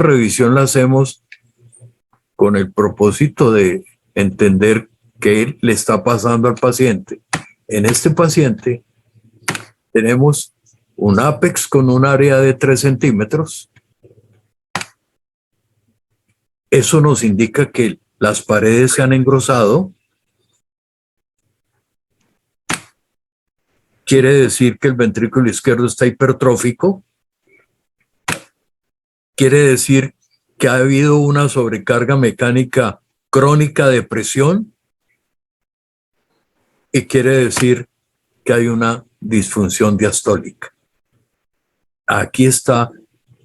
revisión la hacemos con el propósito de entender qué le está pasando al paciente. En este paciente tenemos un ápex con un área de 3 centímetros. Eso nos indica que las paredes se han engrosado. Quiere decir que el ventrículo izquierdo está hipertrófico. Quiere decir que ha habido una sobrecarga mecánica crónica de presión. Y quiere decir que hay una disfunción diastólica. Aquí está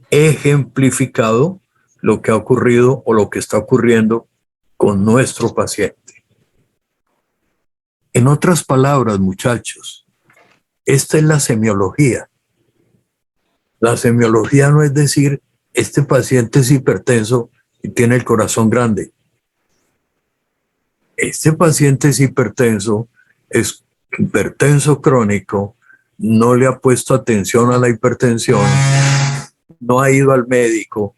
ejemplificado lo que ha ocurrido o lo que está ocurriendo con nuestro paciente. En otras palabras, muchachos, esta es la semiología. La semiología no es decir, este paciente es hipertenso y tiene el corazón grande. Este paciente es hipertenso crónico, no le ha puesto atención a la hipertensión, no ha ido al médico,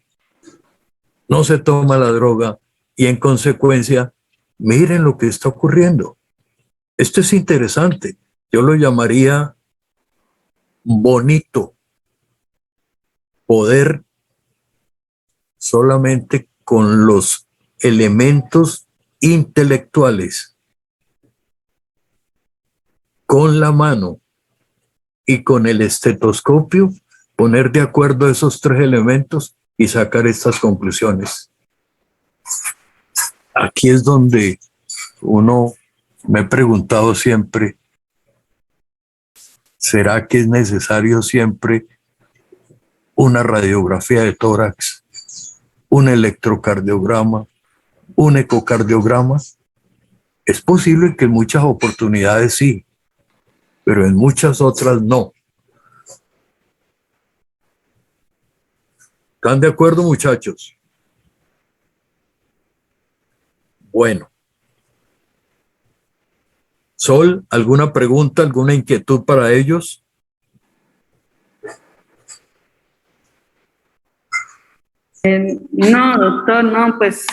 no se toma la droga y en consecuencia, miren lo que está ocurriendo. Esto es interesante. Yo lo llamaría bonito poder solamente con los elementos intelectuales, con la mano y con el estetoscopio, poner de acuerdo esos 3 elementos y sacar estas conclusiones. Aquí es donde me he preguntado siempre, ¿será que es necesario siempre una radiografía de tórax, un electrocardiograma, un ecocardiograma? Es posible que en muchas oportunidades sí, pero en muchas otras no. ¿Están de acuerdo, muchachos? Bueno. Sol, ¿alguna pregunta, alguna inquietud para ellos? No, doctor, no, pues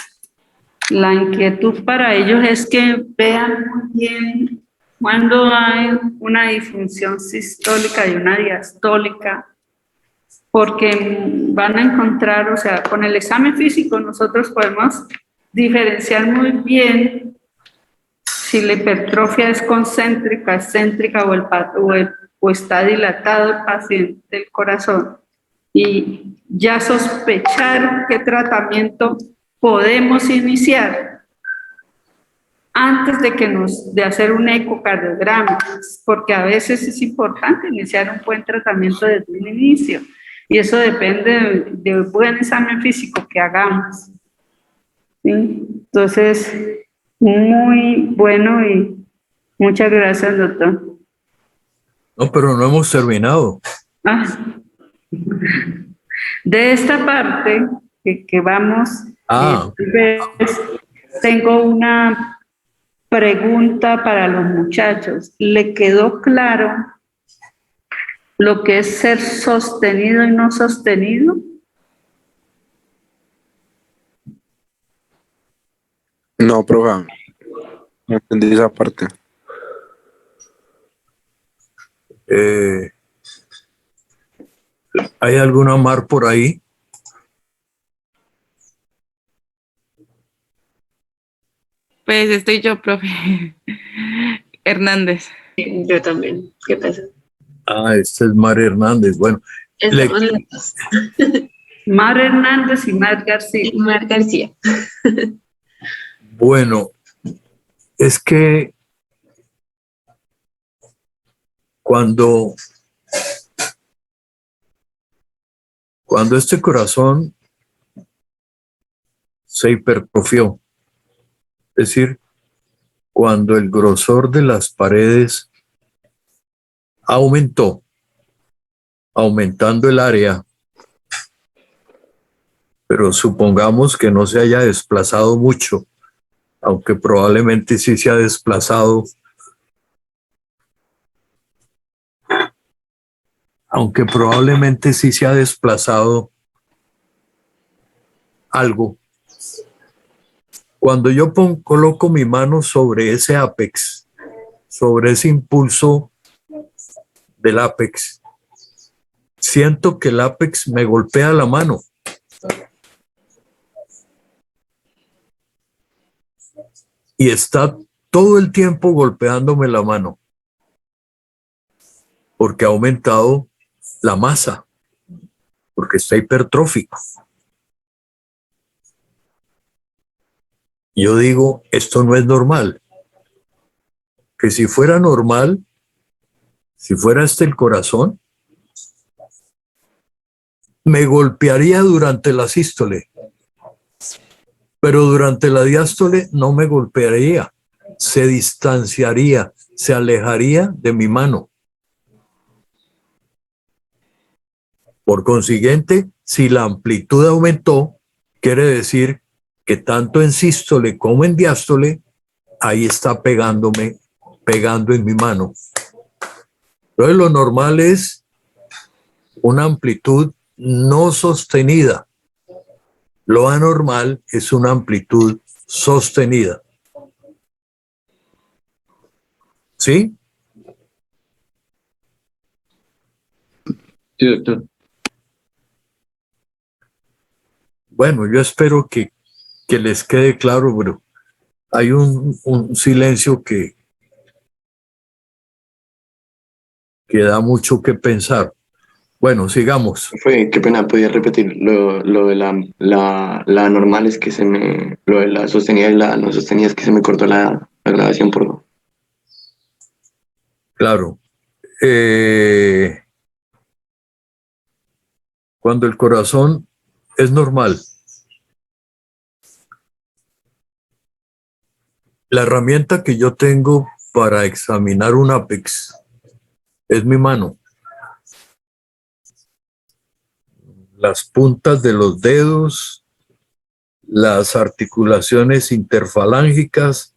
la inquietud para ellos es que vean muy bien cuando hay una disfunción sistólica y una diastólica, porque van a encontrar, o sea, con el examen físico nosotros podemos diferenciar muy bien si la hipertrofia es concéntrica, excéntrica o está dilatado el paciente del corazón, y ya sospechar qué tratamiento podemos iniciar antes de hacer un ecocardiograma, porque a veces es importante iniciar un buen tratamiento desde el inicio, y eso depende de un buen examen físico que hagamos. ¿Sí? Entonces, muy bueno y muchas gracias, doctor. No, pero no hemos terminado. De esta parte que vamos, pues, tengo una pregunta para los muchachos. ¿Le quedó claro lo que es ser sostenido y no sostenido? No, profe, no entendí esa parte. ¿Hay alguna Mar por ahí? Pues estoy yo, profe. Hernández. Yo también. ¿Qué pasa? Esta es Mar Hernández. Bueno. Estamos lentos. Mar Hernández y Mar García. Mar García. Bueno, es que cuando este corazón se hipertrofió, es decir, cuando el grosor de las paredes aumentó, aumentando el área, pero supongamos que no se haya desplazado mucho, aunque probablemente sí se ha desplazado, algo. Cuando yo coloco mi mano sobre ese ápex, sobre ese impulso del ápex, siento que el ápex me golpea la mano. Y está todo el tiempo golpeándome la mano, porque ha aumentado la masa, porque está hipertrófico. Yo digo, esto no es normal. Que si fuera normal, si fuera el corazón, me golpearía durante la sístole, pero durante la diástole no me golpearía, se distanciaría, se alejaría de mi mano. Por consiguiente, si la amplitud aumentó, quiere decir que tanto en sístole como en diástole, ahí está pegando en mi mano. Entonces lo normal es una amplitud no sostenida. Lo anormal es una amplitud sostenida. ¿Sí? Sí, doctor. Bueno, yo espero que les quede claro, pero hay un silencio que da mucho que pensar. Bueno, sigamos. Qué pena, podía repetir lo de la normal es que lo de la sostenida y la no sostenida es que se me cortó la grabación por favor. Claro. Cuando el corazón es normal, la herramienta que yo tengo para examinar un ápex es mi mano. Las puntas de los dedos, las articulaciones interfalángicas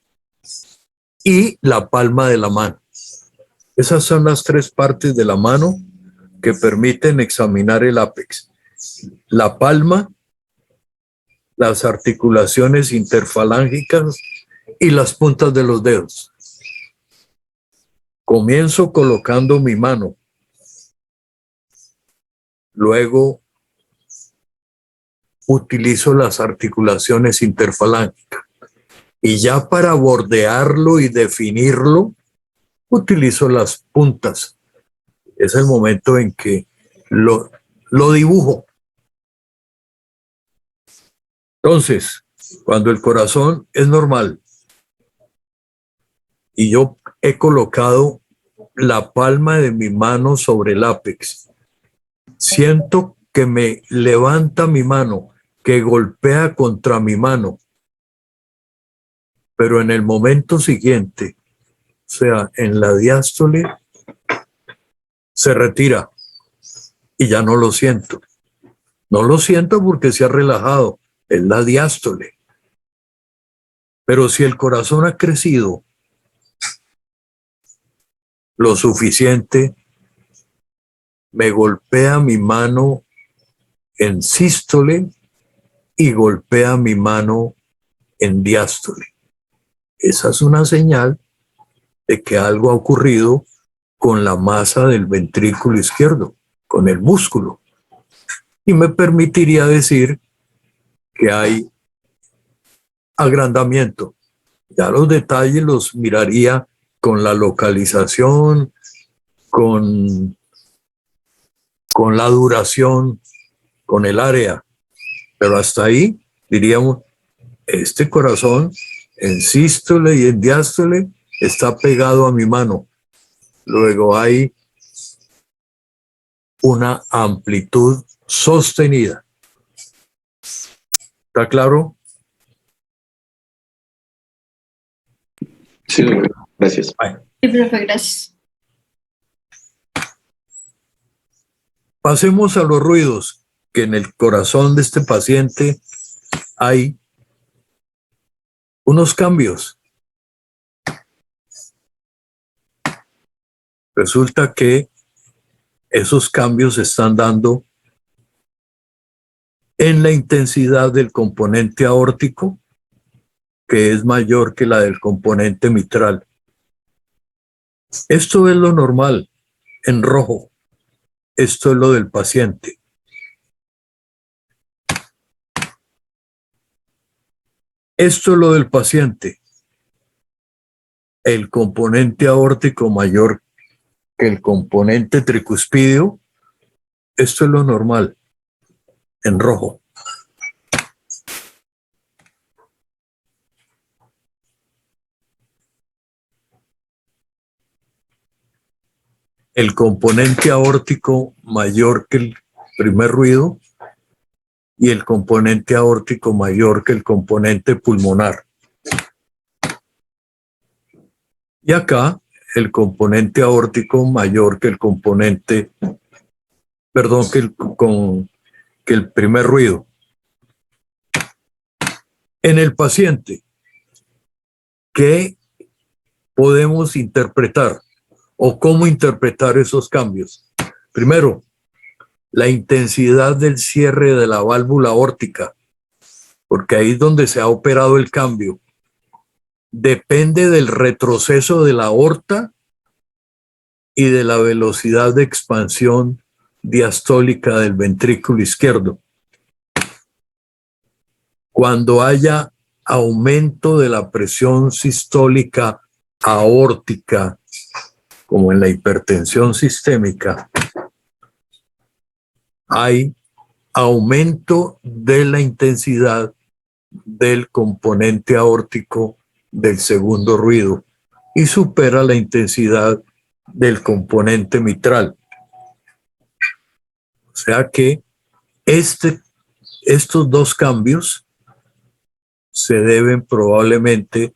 y la palma de la mano. Esas son las tres partes de la mano que permiten examinar el ápex. La palma, las articulaciones interfalángicas y las puntas de los dedos. Comienzo colocando mi mano. Luego utilizo las articulaciones interfalángicas. Y ya para bordearlo y definirlo, utilizo las puntas. Es el momento en que lo dibujo. Entonces, cuando el corazón es normal y yo he colocado la palma de mi mano sobre el ápex, siento que me levanta mi mano, que golpea contra mi mano, pero en el momento siguiente, o sea, en la diástole, se retira y ya no lo siento. No lo siento porque se ha relajado, es la diástole. Pero si el corazón ha crecido lo suficiente, me golpea mi mano en sístole y golpea mi mano en diástole. Esa es una señal de que algo ha ocurrido con la masa del ventrículo izquierdo, con el músculo. Y me permitiría decir que hay agrandamiento. Ya los detalles los miraría con la localización, con la duración, con el área. Pero hasta ahí diríamos, este corazón en sístole y en diástole está pegado a mi mano. Luego hay una amplitud sostenida. ¿Está claro? Sí, gracias. Sí, profe, gracias. Pasemos a los ruidos, que en el corazón de este paciente hay unos cambios. Resulta que esos cambios se están dando en la intensidad del componente aórtico, que es mayor que la del componente mitral. Esto es lo normal, en rojo. Esto es lo del paciente. Esto es lo del paciente. El componente aórtico mayor que el componente tricuspídeo. Esto es lo normal, en rojo. El componente aórtico mayor que el primer ruido y el componente aórtico mayor que el componente pulmonar. Y acá el componente aórtico mayor que el componente, perdón, que el primer ruido. En el paciente, ¿qué podemos interpretar o cómo interpretar esos cambios? Primero, la intensidad del cierre de la válvula aórtica, porque ahí es donde se ha operado el cambio. Depende del retroceso de la aorta y de la velocidad de expansión diastólica del ventrículo izquierdo. Cuando haya aumento de la presión sistólica aórtica, como en la hipertensión sistémica, hay aumento de la intensidad del componente aórtico del segundo ruido y supera la intensidad del componente mitral. O sea que estos dos cambios se deben probablemente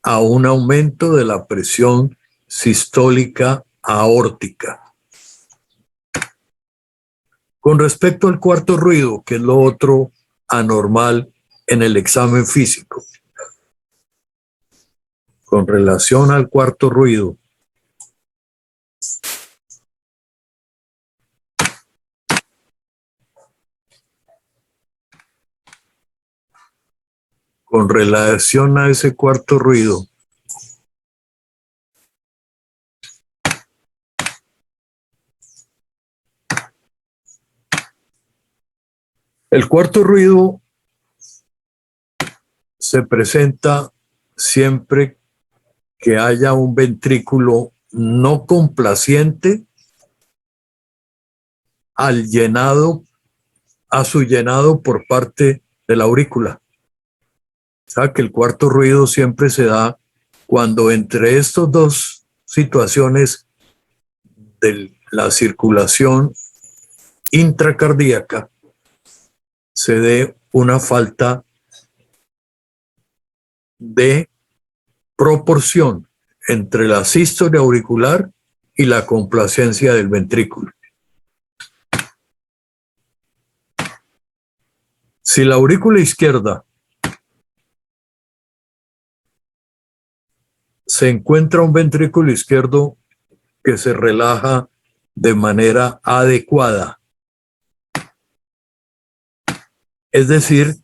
a un aumento de la presión sistólica aórtica. Con respecto al cuarto ruido, que es lo otro anormal en el examen físico, con relación al cuarto ruido, con relación a ese cuarto ruido, el cuarto ruido se presenta siempre que haya un ventrículo no complaciente a su llenado por parte de la aurícula. O sea que el cuarto ruido siempre se da cuando entre estas dos situaciones de la circulación intracardíaca se dé una falta de proporción entre la sístole auricular y la complacencia del ventrículo. Si la aurícula izquierda se encuentra un ventrículo izquierdo que se relaja de manera adecuada, es decir,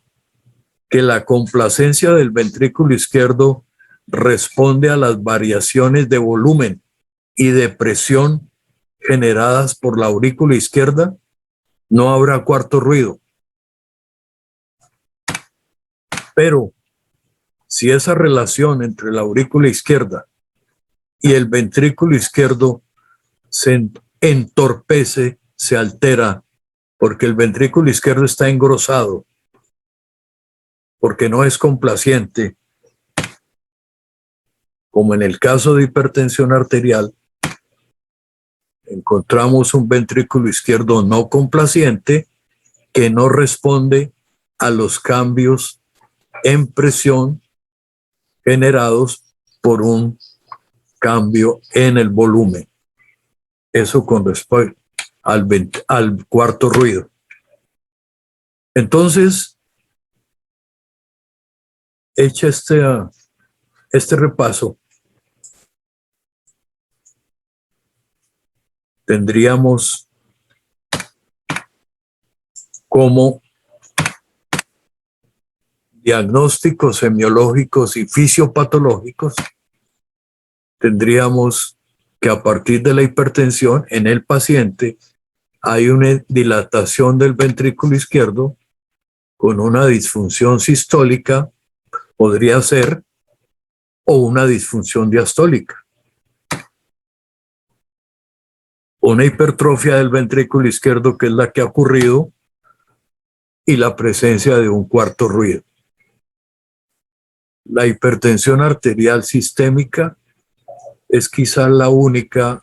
que la complacencia del ventrículo izquierdo responde a las variaciones de volumen y de presión generadas por la aurícula izquierda, no habrá cuarto ruido. Pero si esa relación entre la aurícula izquierda y el ventrículo izquierdo se entorpece, se altera, porque el ventrículo izquierdo está engrosado, porque no es complaciente, como en el caso de hipertensión arterial, encontramos un ventrículo izquierdo no complaciente que no responde a los cambios en presión generados por un cambio en el volumen. Eso con respecto al cuarto ruido. Entonces, hecho este repaso, tendríamos como diagnósticos semiológicos y fisiopatológicos, tendríamos que a partir de la hipertensión en el paciente hay una dilatación del ventrículo izquierdo con una disfunción sistólica, podría ser, o una disfunción diastólica. Una hipertrofia del ventrículo izquierdo, que es la que ha ocurrido, y la presencia de un cuarto ruido. La hipertensión arterial sistémica es quizás la única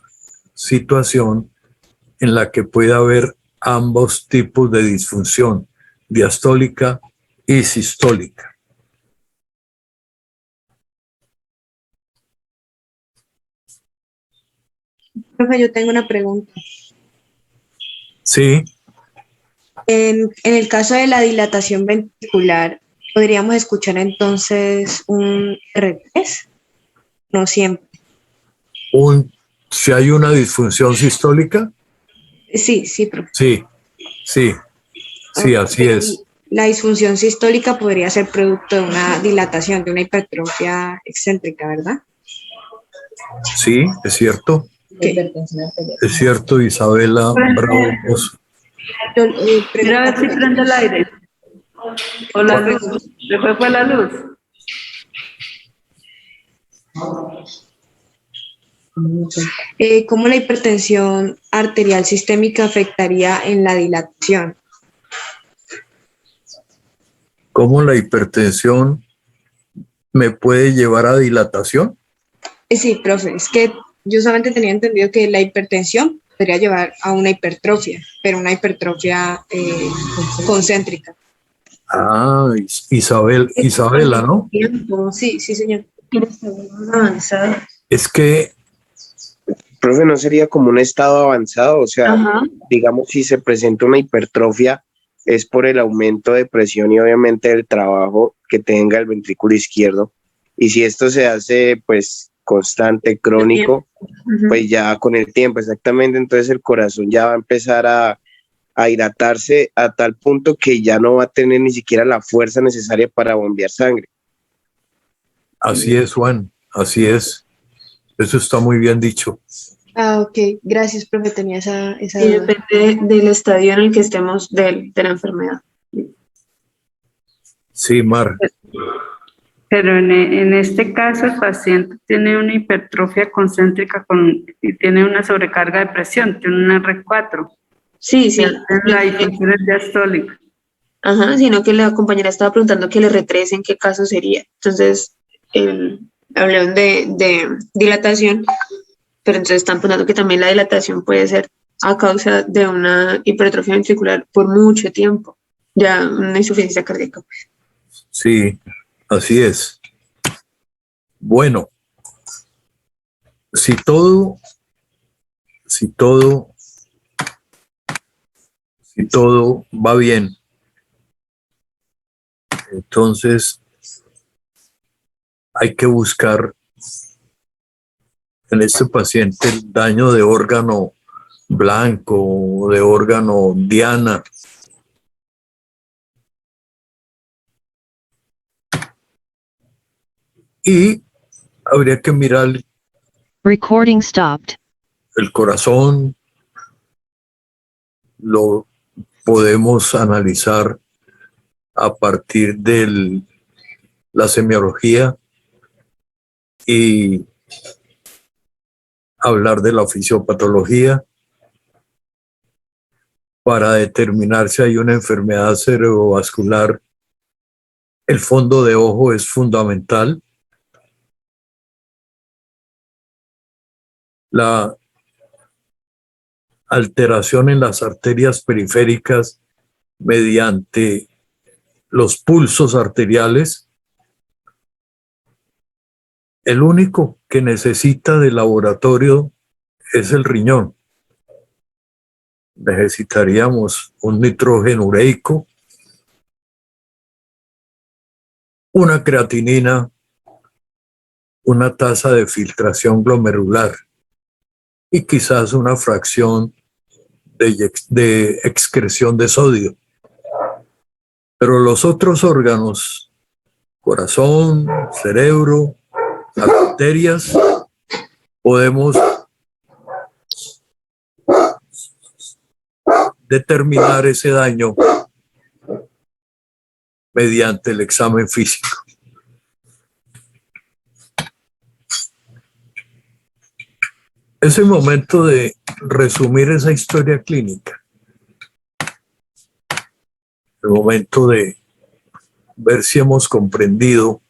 situación en la que puede haber ambos tipos de disfunción, diastólica y sistólica. Profe, yo tengo una pregunta. Sí, En el caso de la dilatación ventricular, ¿podríamos escuchar entonces un R3? No siempre. si hay una disfunción sistólica, Sí, sí, profe. sí, sí, sí, así es. La disfunción sistólica podría ser producto de una dilatación, de una hipertrofia excéntrica, ¿verdad? Sí, es cierto. Ok. Es cierto, Isabela Bravo. Mira a ver si prende el aire. O la luz. Después fue la luz. ¿Cómo la hipertensión arterial sistémica afectaría en la dilatación? ¿Cómo la hipertensión me puede llevar a dilatación? Sí, profe, es que yo solamente tenía entendido que la hipertensión podría llevar a una hipertrofia, pero una hipertrofia concéntrica. Ah, Isabela, ¿no? Sí, sí, señor. Es que Profe, ¿no sería como un estado avanzado? O sea, Ajá. digamos, si se presenta una hipertrofia, es por el aumento de presión y obviamente del trabajo que tenga el ventrículo izquierdo. Y si esto se hace, pues, constante, crónico, pues ya con el tiempo, exactamente, entonces el corazón ya va a empezar a hidratarse a tal punto que ya no va a tener ni siquiera la fuerza necesaria para bombear sangre. así es, Juan, así es. Eso está muy bien dicho. Ah, ok. Gracias, profe. Tenía esa Y duda. depende del estadio en el que estemos de la enfermedad. Sí, Mar. Pero en este caso el paciente tiene una hipertrofia concéntrica y tiene una sobrecarga de presión, tiene una R4. Sí, sí. La disfunción es diastólica. Ajá, sino que la compañera estaba preguntando que el R3 en qué caso sería. Entonces, hablaron de dilatación, pero entonces están preguntando que también la dilatación puede ser a causa de una hipertrofia ventricular por mucho tiempo, ya una insuficiencia cardíaca. Sí, así es. Bueno, si todo va bien, entonces hay que buscar en este paciente el daño de órgano blanco, de órgano diana. Y habría que mirar Recording stopped. el corazón, lo podemos analizar a partir de la semiología y hablar de la fisiopatología para determinar si hay una enfermedad cerebrovascular. El fondo de ojo es fundamental. La alteración en las arterias periféricas mediante los pulsos arteriales. El único que necesita de laboratorio es el riñón. Necesitaríamos un nitrógeno ureico, una creatinina, una tasa de filtración glomerular y quizás una fracción de excreción de sodio. Pero los otros órganos corazón, cerebro, arterias, podemos determinar ese daño mediante el examen físico. Es el momento de resumir esa historia clínica. El momento de ver si hemos comprendido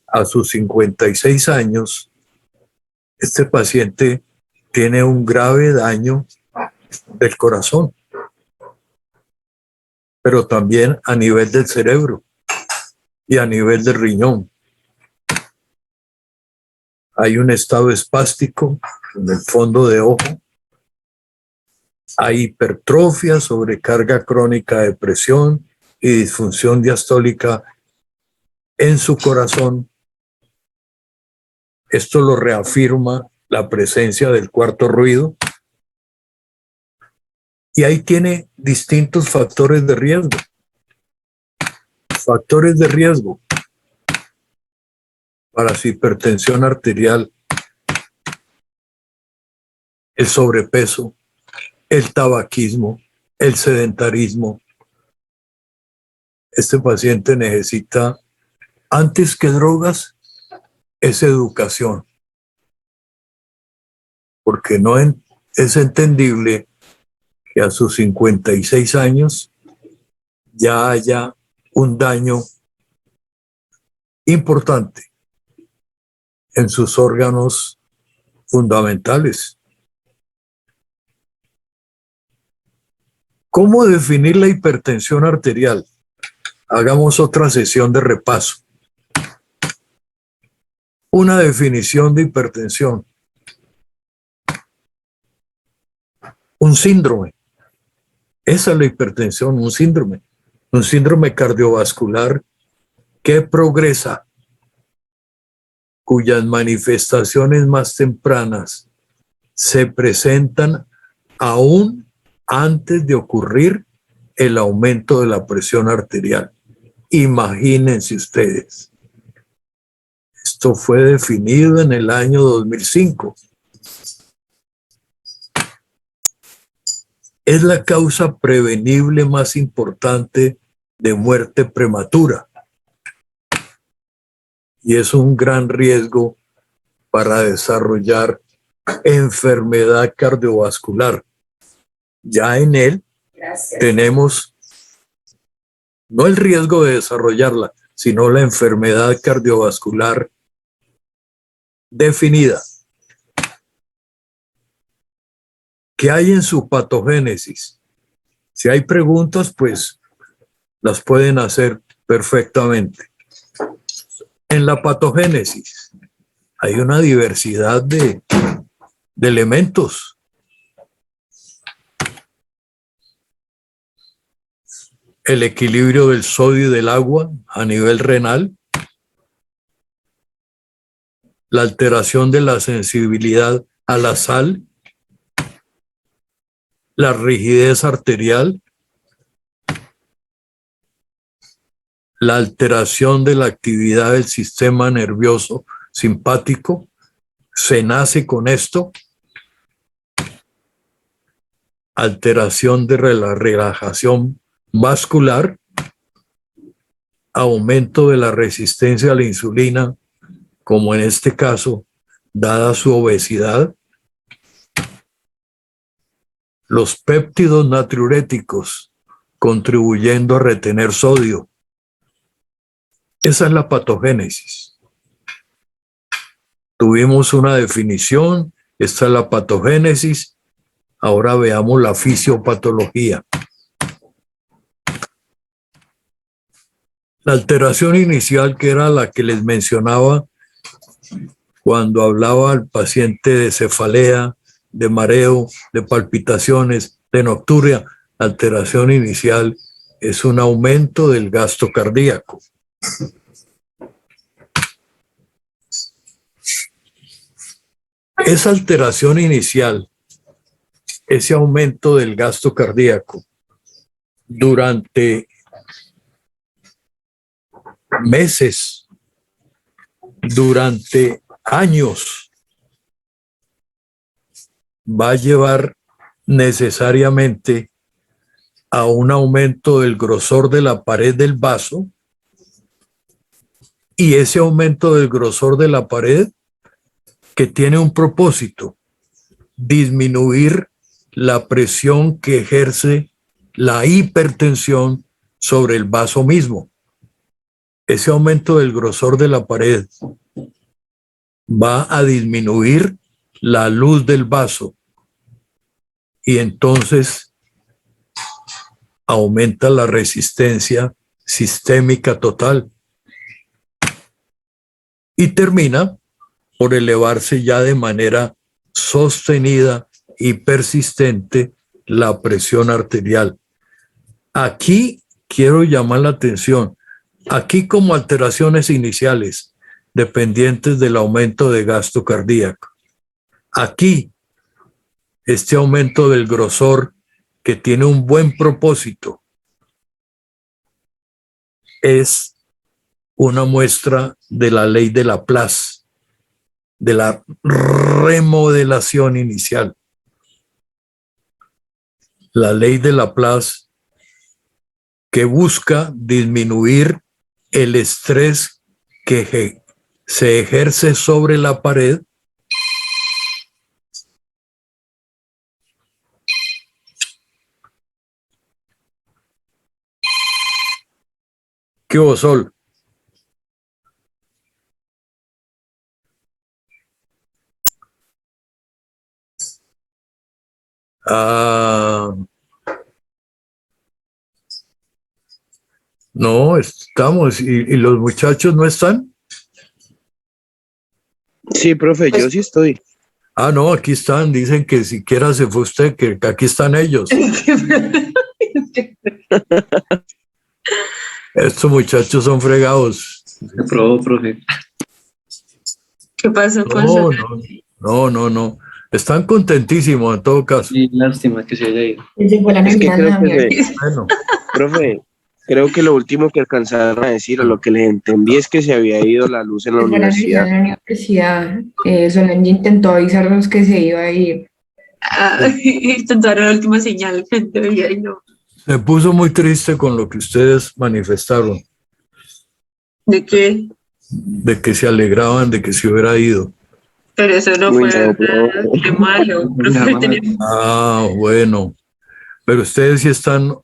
a sus 56 años, este paciente tiene un grave daño del corazón, pero también a nivel del cerebro y a nivel del riñón. Hay un estado espástico en el fondo de ojo. Hay hipertrofia, sobrecarga crónica de presión y disfunción diastólica en su corazón. Esto lo reafirma la presencia del cuarto ruido. Y ahí tiene distintos factores de riesgo. Factores de riesgo para su hipertensión arterial: el sobrepeso, el tabaquismo, el sedentarismo. Este paciente necesita, antes que drogas, es educación, porque no es entendible que a sus 56 años ya haya un daño importante en sus órganos fundamentales. ¿Cómo definir la hipertensión arterial? Hagamos otra sesión de repaso. Una definición de hipertensión: un síndrome. Esa es la hipertensión, un síndrome cardiovascular que progresa, cuyas manifestaciones más tempranas se presentan aún antes de ocurrir el aumento de la presión arterial. Imagínense ustedes. Esto fue definido en el año 2005. Es la causa prevenible más importante de muerte prematura y es un gran riesgo para desarrollar enfermedad cardiovascular. Ya en él tenemos no el riesgo de desarrollarla, sino la enfermedad cardiovascular definida. ¿Qué hay en su patogénesis? Si hay preguntas, pues las pueden hacer perfectamente. En la patogénesis hay una diversidad de elementos. El equilibrio del sodio y del agua a nivel renal, la alteración de la sensibilidad a la sal, la rigidez arterial, la alteración de la actividad del sistema nervioso simpático. Se nace con esto. Alteración de la relajación vascular, aumento de la resistencia a la insulina, como en este caso, dada su obesidad. Los péptidos natriuréticos contribuyendo a retener sodio. Esa es la patogénesis. Tuvimos una definición, esta es la patogénesis. Ahora veamos la fisiopatología. La alteración inicial, que era la que les mencionaba cuando hablaba al paciente de cefalea, de mareo, de palpitaciones, de nocturia, la alteración inicial es un aumento del gasto cardíaco. Esa alteración inicial, ese aumento del gasto cardíaco, durante meses, durante años, va a llevar necesariamente a un aumento del grosor de la pared del vaso, y ese aumento del grosor de la pared que tiene un propósito: disminuir la presión que ejerce la hipertensión sobre el vaso mismo. Ese aumento del grosor de la pared va a disminuir la luz del vaso y entonces aumenta la resistencia sistémica total y termina por elevarse ya de manera sostenida y persistente la presión arterial. Aquí quiero llamar la atención, aquí como alteraciones iniciales dependientes del aumento de gasto cardíaco. Aquí, este aumento del grosor que tiene un buen propósito es una muestra de la ley de Laplace, de la remodelación inicial. La ley de Laplace que busca disminuir el estrés que se ejerce sobre la pared ¿Qué hubo, Sol? No, estamos. ¿Y los muchachos no están? Sí, profe, yo sí estoy. No, aquí están. Dicen que siquiera se fue usted, que aquí están ellos. Estos muchachos son fregados. Se probó, profe. ¿Qué pasó con No. Están contentísimos en todo caso. Y lástima que se haya ido. Es que creo que Bueno, profe, creo que lo último que alcanzaron a decir, o lo que les entendí, es que se había ido la luz en la universidad. En la universidad, Solange intentó avisarnos que se iba a ir. Intentaron la última señal, gente, y no. me puso muy triste con lo que ustedes manifestaron, ¿De qué? de que se alegraban de que se hubiera ido. Pero eso no Uy, fue no, profe. de malo. Bueno. Pero ustedes sí están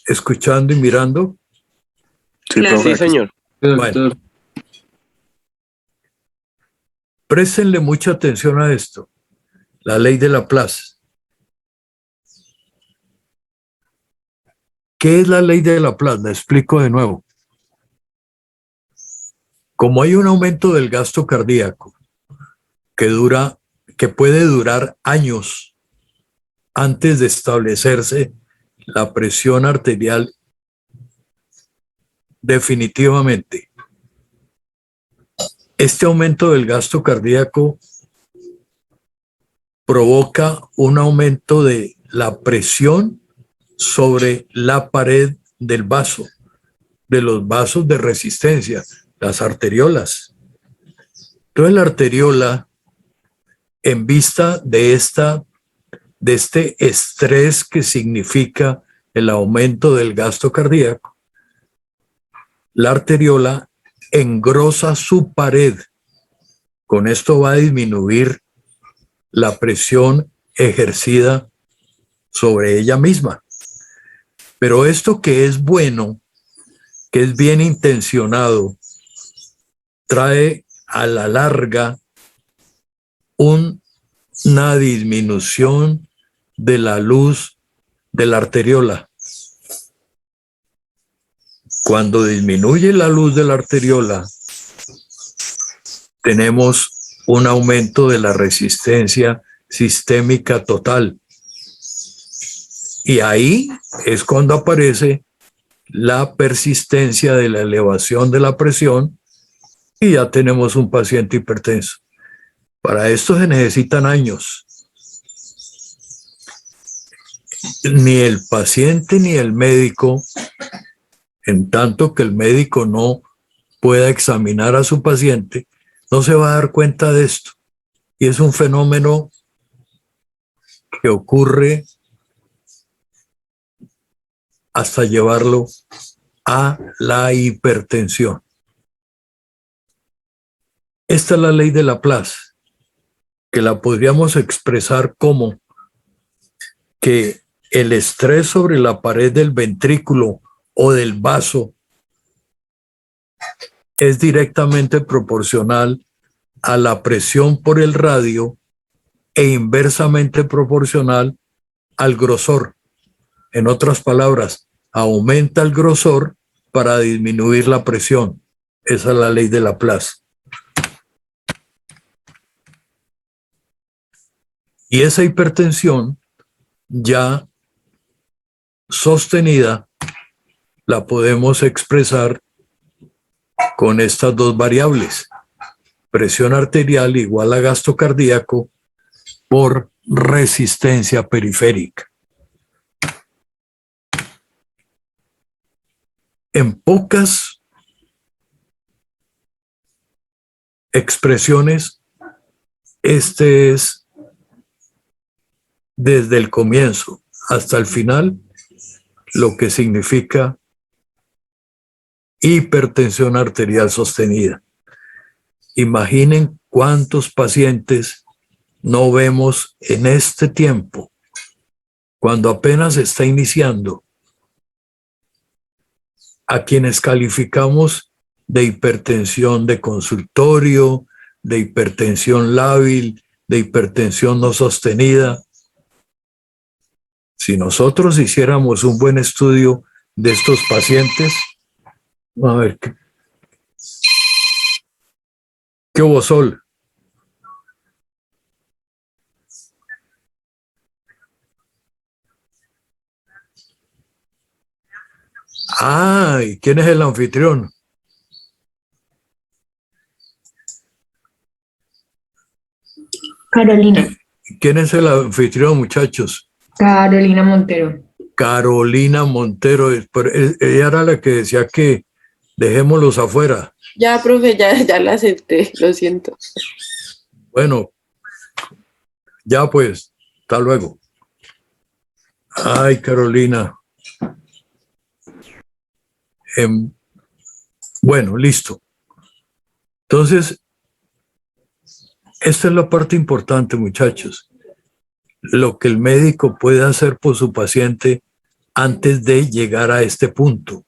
escuchando y mirando. Sí, Claro. profe. Sí, señor. Bueno. Préstenle mucha atención a esto. La ley de Laplace. ¿Qué es la ley de Laplace? La explico de nuevo. Como hay un aumento del gasto cardíaco que puede durar años antes de establecerse la presión arterial definitivamente, este aumento del gasto cardíaco provoca un aumento de la presión sobre la pared del vaso, de los vasos de resistencia, las arteriolas. Entonces la arteriola, en vista de este estrés que significa el aumento del gasto cardíaco, la arteriola engrosa su pared. Con esto va a disminuir la presión ejercida sobre ella misma. Pero esto que es bueno, que es bien intencionado, trae a la larga una disminución de la luz de la arteriola. Cuando disminuye la luz de la arteriola, tenemos un aumento de la resistencia sistémica total. Y ahí es cuando aparece la persistencia de la elevación de la presión y ya tenemos un paciente hipertenso. Para esto se necesitan años. Ni el paciente ni el médico, en tanto que el médico no pueda examinar a su paciente, no se va a dar cuenta de esto. Y es un fenómeno que ocurre hasta llevarlo a la hipertensión. Esta es la ley de Laplace, que la podríamos expresar como que el estrés sobre la pared del ventrículo o del vaso es directamente proporcional a la presión por el radio e inversamente proporcional al grosor. En otras palabras, aumenta el grosor para disminuir la presión. Esa es la ley de Laplace. Y esa hipertensión ya sostenida la podemos expresar con estas dos variables. Presión arterial igual a gasto cardíaco por resistencia periférica. En pocas expresiones, este es desde el comienzo hasta el final lo que significa hipertensión arterial sostenida. Imaginen cuántos pacientes no vemos en este tiempo, cuando apenas está iniciando, a quienes calificamos de hipertensión de consultorio, de hipertensión lábil, de hipertensión no sostenida. Si nosotros hiciéramos un buen estudio de estos pacientes, a ver, ¿qué hubo, Sol? ¿Y quién es el anfitrión? Carolina. ¿Quién es el anfitrión, muchachos? Carolina Montero. Carolina Montero. Pero ella era la que decía que dejémoslos afuera. Ya, profe, ya la acepté, lo siento. Bueno, ya pues, hasta luego. Ay, Carolina. Bueno, listo. Entonces, esta es la parte importante, muchachos. Lo que el médico puede hacer por su paciente antes de llegar a este punto.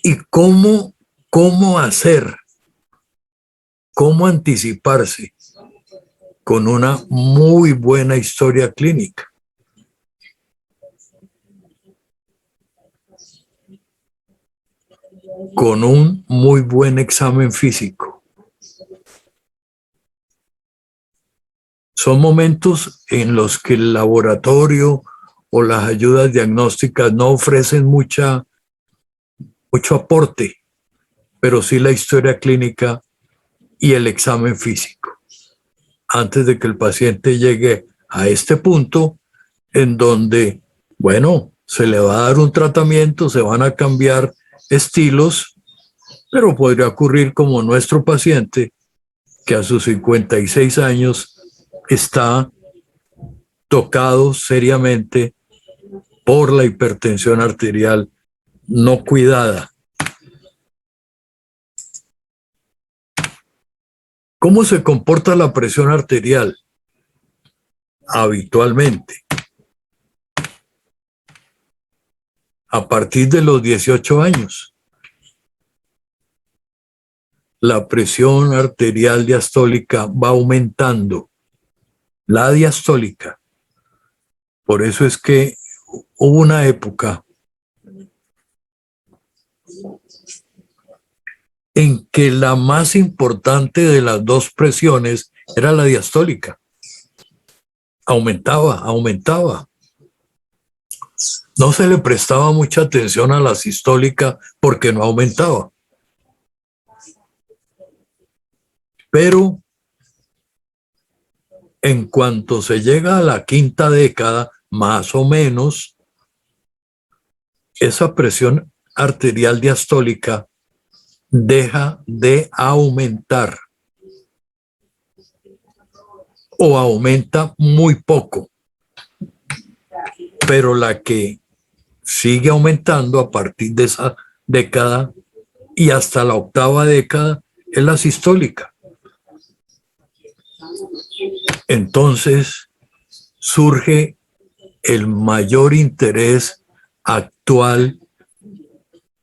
Y cómo hacer, cómo anticiparse con una muy buena historia clínica. Con un muy buen examen físico. Son momentos en los que el laboratorio o las ayudas diagnósticas no ofrecen mucho aporte, pero sí la historia clínica y el examen físico, antes de que el paciente llegue a este punto en donde, bueno, se le va a dar un tratamiento, se van a cambiar estilos, pero podría ocurrir como nuestro paciente, que a sus 56 años está tocado seriamente por la hipertensión arterial no cuidada. ¿Cómo se comporta la presión arterial? Habitualmente, a partir de los 18 años, la presión arterial diastólica va aumentando. La diastólica. Por eso es que hubo una época en que la más importante de las dos presiones era la diastólica. Aumentaba. No se le prestaba mucha atención a la sistólica porque no aumentaba. Pero en cuanto se llega a la quinta década, más o menos, esa presión arterial diastólica deja de aumentar o aumenta muy poco, pero la que sigue aumentando a partir de esa década y hasta la octava década es la sistólica. Entonces surge el mayor interés actual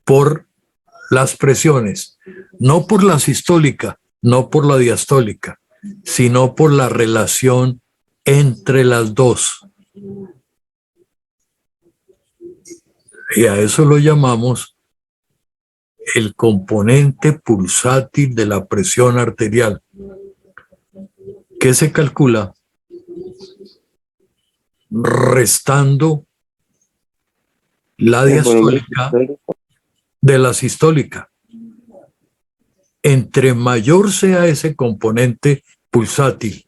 por las presiones, no por la sistólica, no por la diastólica, sino por la relación entre las dos. Y a eso lo llamamos el componente pulsátil de la presión arterial, que se calcula restando la diastólica de la sistólica. Entre mayor sea ese componente pulsátil,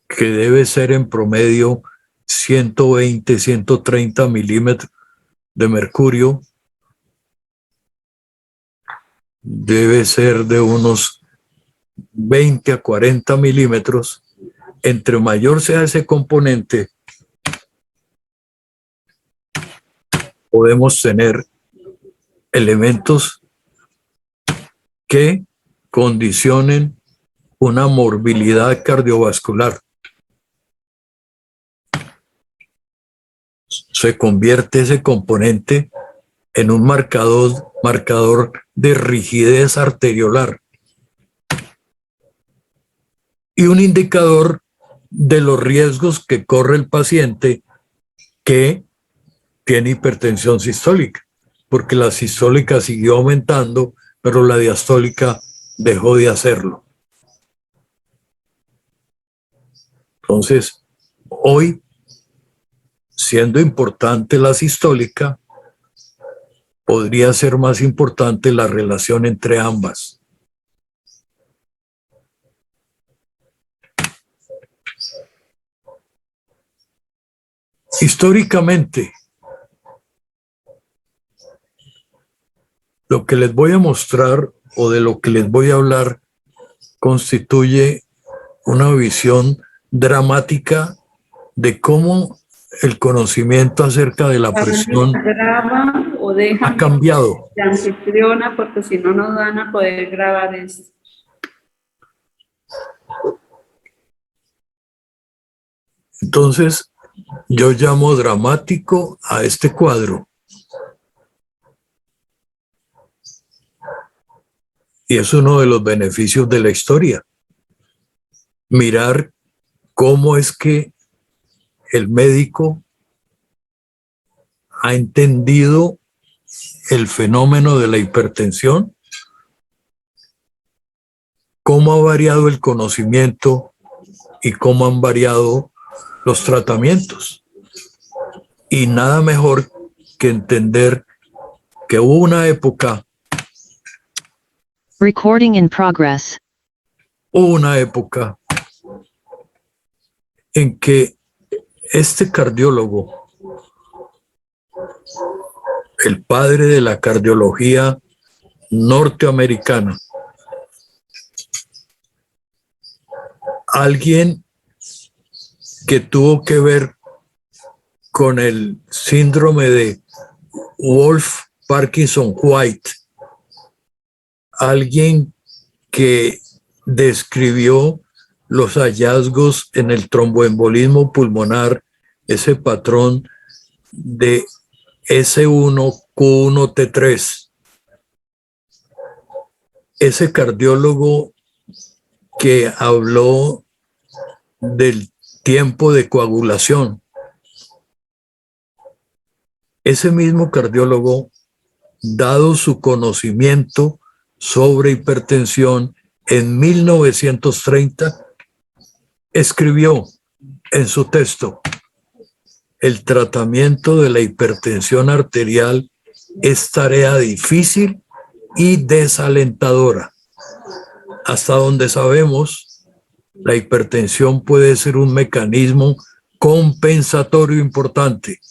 que debe ser en promedio 120, 130 milímetros de mercurio, debe ser de unos 20 a 40 milímetros. Entre mayor sea ese componente, podemos tener elementos que condicionen una morbilidad cardiovascular. Se convierte ese componente en un marcador de rigidez arteriolar y un indicador de los riesgos que corre el paciente que tiene hipertensión sistólica, porque la sistólica siguió aumentando, pero la diastólica dejó de hacerlo. Entonces, hoy, siendo importante la sistólica, podría ser más importante la relación entre ambas. Históricamente, lo que les voy a mostrar o de lo que les voy a hablar constituye una visión dramática de cómo el conocimiento acerca de la presión Graba o deja ha cambiado. de anfitriona, porque si no nos van a poder grabar esto. Entonces, yo llamo dramático a este cuadro. Y es uno de los beneficios de la historia. Mirar cómo es que el médico ha entendido el fenómeno de la hipertensión, cómo ha variado el conocimiento y cómo han variado los tratamientos. Y nada mejor que entender que hubo una época, Recording in progress. En que este cardiólogo, el padre de la cardiología norteamericana, alguien que tuvo que ver con el síndrome de Wolff-Parkinson-White, alguien que describió los hallazgos en el tromboembolismo pulmonar, ese patrón de S1Q1T3. Ese cardiólogo que habló del tiempo de coagulación. Ese mismo cardiólogo, dado su conocimiento sobre hipertensión en 1930, escribió en su texto: el tratamiento de la hipertensión arterial es tarea difícil y desalentadora. Hasta donde sabemos, la hipertensión puede ser un mecanismo compensatorio importante,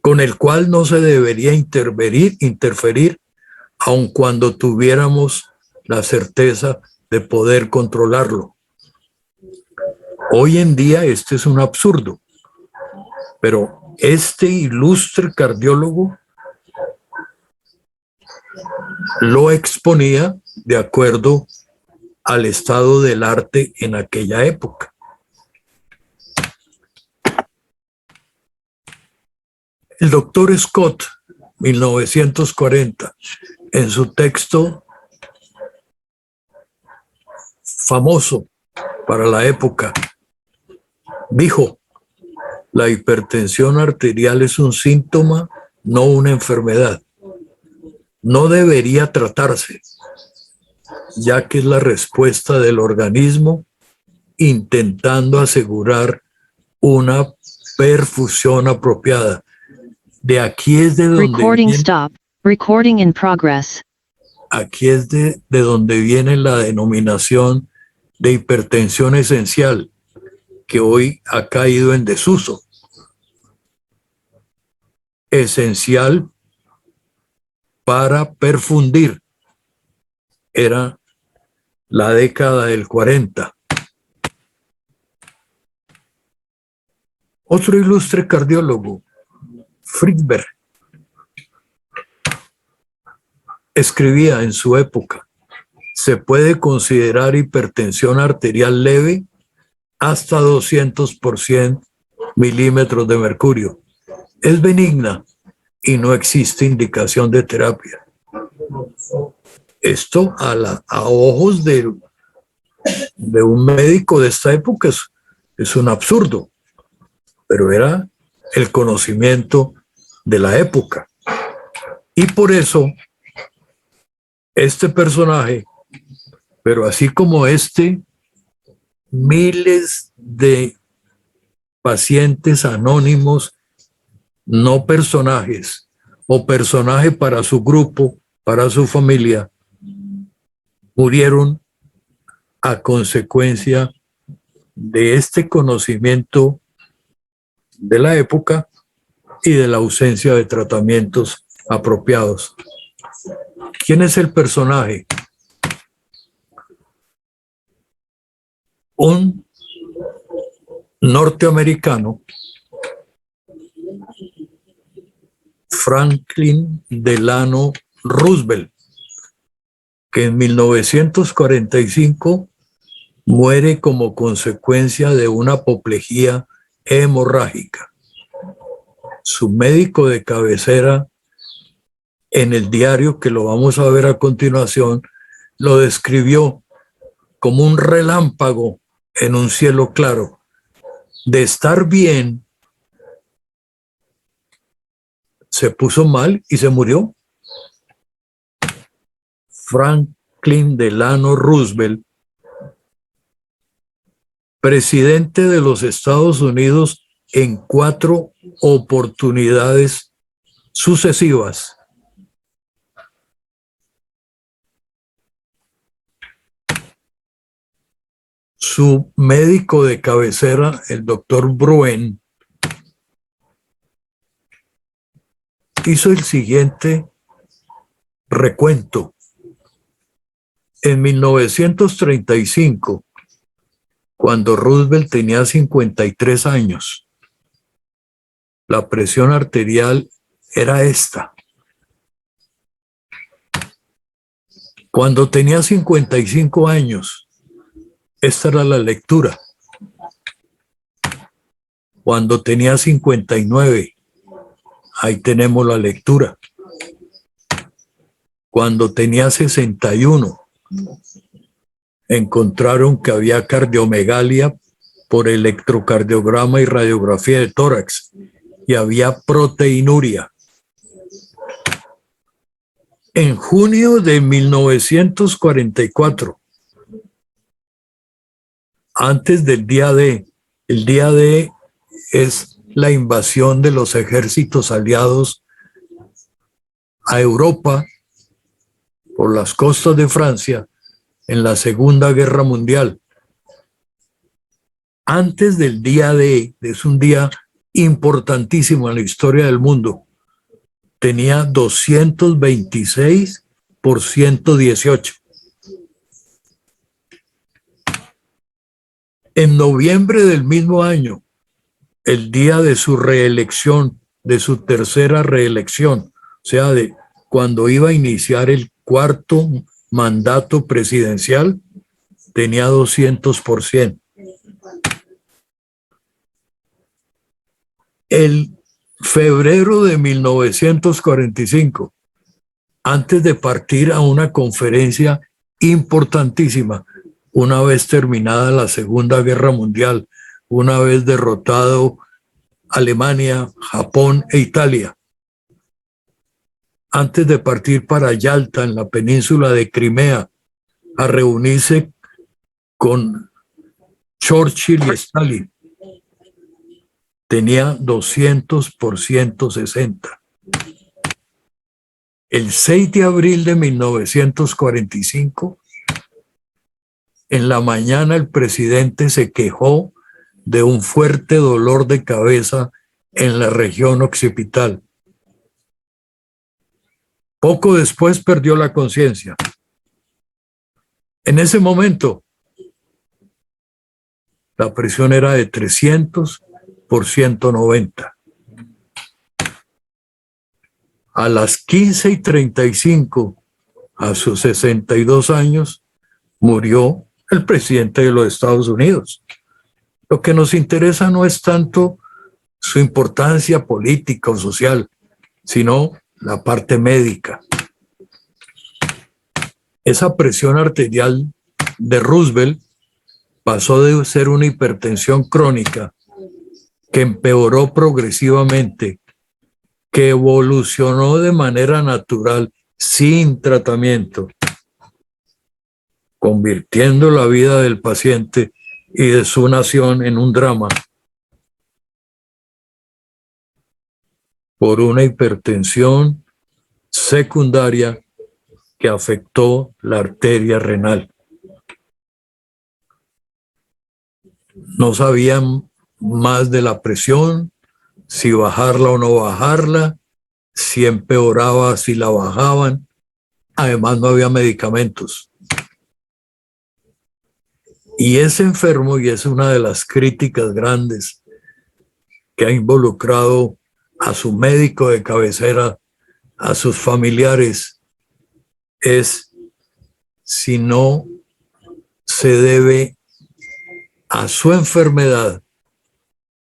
con el cual no se debería interferir aun cuando tuviéramos la certeza de poder controlarlo. Hoy en día este es un absurdo, pero este ilustre cardiólogo lo exponía de acuerdo al estado del arte en aquella época. El doctor Scott, 1940, en su texto famoso para la época, dijo: la hipertensión arterial es un síntoma, no una enfermedad. No debería tratarse, ya que es la respuesta del organismo intentando asegurar una perfusión apropiada. De aquí es de donde Recording viene, stop. Recording in progress. aquí es de donde viene la denominación de hipertensión esencial, que hoy ha caído en desuso. Esencial para perfundir. Era la década del 40. Otro ilustre cardiólogo, Friedberg, escribía en su época: se puede considerar hipertensión arterial leve hasta 200% milímetros de mercurio. Es benigna y no existe indicación de terapia. Esto a ojos de un médico de esta época es un absurdo, pero era el conocimiento de la época. Y por eso este personaje, pero así como miles de pacientes anónimos, no personajes, o personaje para su grupo, para su familia, murieron a consecuencia de este conocimiento de la época y de la ausencia de tratamientos apropiados. ¿Quién es el personaje? Un norteamericano, Franklin Delano Roosevelt, que en 1945 muere como consecuencia de una apoplejía hemorrágica. Su médico de cabecera, en el diario que lo vamos a ver a continuación, lo describió como un relámpago en un cielo claro. De estar bien, se puso mal y se murió. Franklin Delano Roosevelt, presidente de los Estados Unidos en 4 oportunidades sucesivas. Su médico de cabecera, el doctor Bruen, hizo el siguiente recuento. En 1935, cuando Roosevelt tenía 53 años, la presión arterial era esta. Cuando tenía 55 años, esta era la lectura. Cuando tenía 59, ahí tenemos la lectura. Cuando tenía 61, encontraron que había cardiomegalia por electrocardiograma y radiografía de tórax y había proteinuria. En junio de 1944, antes del día D, el día D es la invasión de los ejércitos aliados a Europa por las costas de Francia en la Segunda Guerra Mundial. Antes del día D, es un día importantísimo en la historia del mundo, tenía 226 por 118. En noviembre del mismo año, el día de su reelección, de su tercera reelección, o sea, de cuando iba a iniciar el cuarto mandato presidencial, tenía 200%. El febrero de 1945, antes de partir a una conferencia importantísima, una vez terminada la Segunda Guerra Mundial, una vez derrotado Alemania, Japón e Italia, antes de partir para Yalta, en la península de Crimea, a reunirse con Churchill y Stalin, tenía 200%. El 6 de abril de 1945, en la mañana el presidente se quejó de un fuerte dolor de cabeza en la región occipital. Poco después perdió la conciencia. En ese momento, la presión era de 300 por 190. A las 15:35, a sus 62 años, murió el presidente de los Estados Unidos. Lo que nos interesa no es tanto su importancia política o social, sino la parte médica. Esa presión arterial de Roosevelt pasó de ser una hipertensión crónica que empeoró progresivamente, que evolucionó de manera natural sin tratamiento, convirtiendo la vida del paciente y de su nación en un drama, por una hipertensión secundaria que afectó la arteria renal. No sabían más de la presión, si bajarla o no bajarla, si empeoraba, si la bajaban. Además, no había medicamentos. Y ese enfermo, y es una de las críticas grandes que ha involucrado a su médico de cabecera, a sus familiares, es si no se debe a su enfermedad.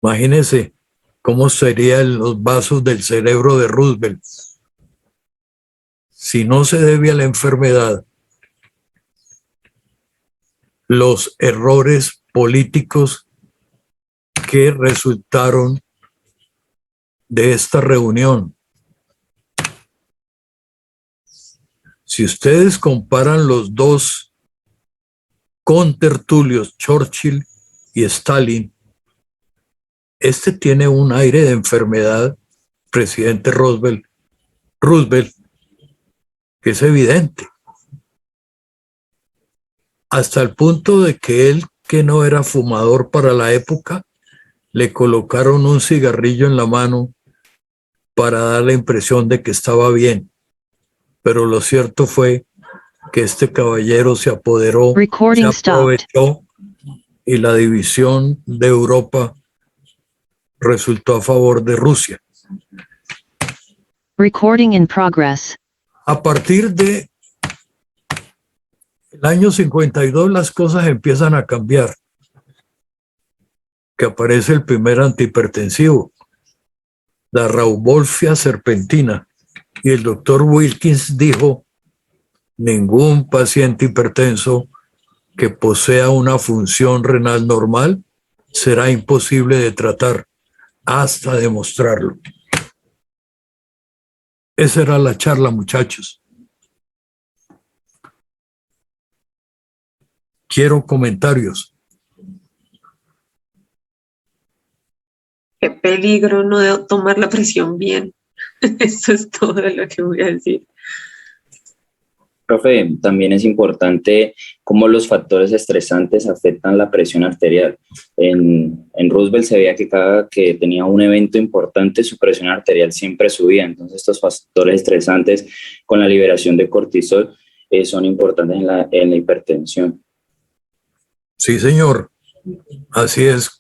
Imagínense cómo serían los vasos del cerebro de Roosevelt. Si no se debe a la enfermedad, los errores políticos que resultaron de esta reunión. Si ustedes comparan los dos contertulios, Churchill y Stalin, este tiene un aire de enfermedad, presidente Roosevelt, que es evidente. Hasta el punto de que él, que no era fumador para la época, le colocaron un cigarrillo en la mano para dar la impresión de que estaba bien. Pero lo cierto fue que este caballero se apoderó, se aprovechó, y la división de Europa resultó a favor de Rusia. Recording in progress. A partir de el año 52 las cosas empiezan a cambiar, que aparece el primer antihipertensivo, la Rauvolfia serpentina, y el doctor Wilkins dijo: ningún paciente hipertenso que posea una función renal normal será imposible de tratar hasta demostrarlo. Esa era la charla, muchachos. Quiero comentarios. Qué peligro no tomar la presión bien. Eso es todo lo que voy a decir. Profe, también es importante cómo los factores estresantes afectan la presión arterial. En Roosevelt se veía que cada que tenía un evento importante, su presión arterial siempre subía. Entonces, estos factores estresantes con la liberación de cortisol son importantes en la hipertensión. Sí, señor. Así es